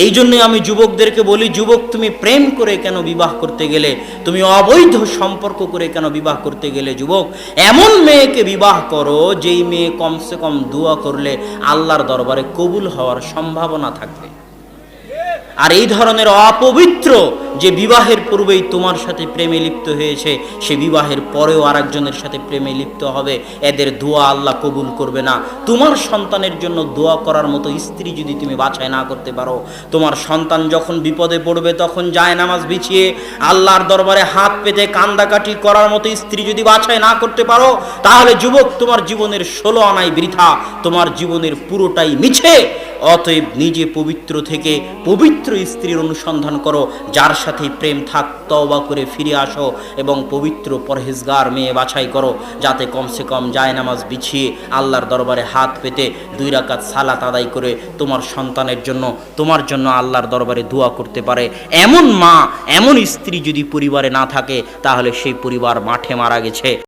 এই জন্যই আমি যুবকদেরকে বলি, যুবক তুমি প্রেম করে কেন বিবাহ করতে গেলে, তুমি অবৈধ সম্পর্ক করে কেন বিবাহ করতে গেলে? যুবক, এমন মেয়েকে বিবাহ করো যেই মেয়ে কমসে কম দোয়া করলে আল্লাহর দরবারে কবুল হওয়ার সম্ভাবনা থাকবে। আর এই ধরনের অপবিত্র যে বিবাহের পূর্বেই তোমার সাথে প্রেমে লিপ্ত হয়েছে, সে বিবাহের পরেও আরেকজনের সাথে প্রেমে লিপ্ত হবে, এদের দোয়া আল্লাহ কবুল করবে না। তোমার সন্তানের জন্য দোয়া করার মতো স্ত্রী যদি তুমি বাছাই না করতে পারো, তোমার সন্তান যখন বিপদে পড়বে তখন যায় নামাজ বিছিয়ে আল্লাহর দরবারে হাত পেতে কান্দাকাটি করার মতো স্ত্রী যদি বাছাই না করতে পারো, তাহলে যুবক তোমার জীবনের 16 আনাই বৃথা, তোমার জীবনের পুরোটাই মিছে। অতএব নিজে পবিত্র থেকে পবিত্র স্ত্রীর অনুসন্ধান করো, যার সাথে প্রেম থাক, তওবা করে ফিরে আসো এবং পবিত্র পরহেজগার মেয়ে বাছাই করো, যাতে কমসে কম জায়নামাজ বিছিয়ে আল্লাহর দরবারে হাত পেতে 2 রাকাত সালাত আদায় করে তোমার সন্তানের জন্য, তোমার জন্য আল্লাহর দরবারে দোয়া করতে পারে। এমন মা, এমন স্ত্রী যদি পরিবারে না থাকে, তাহলে সেই পরিবার মাঠে মারা গেছে।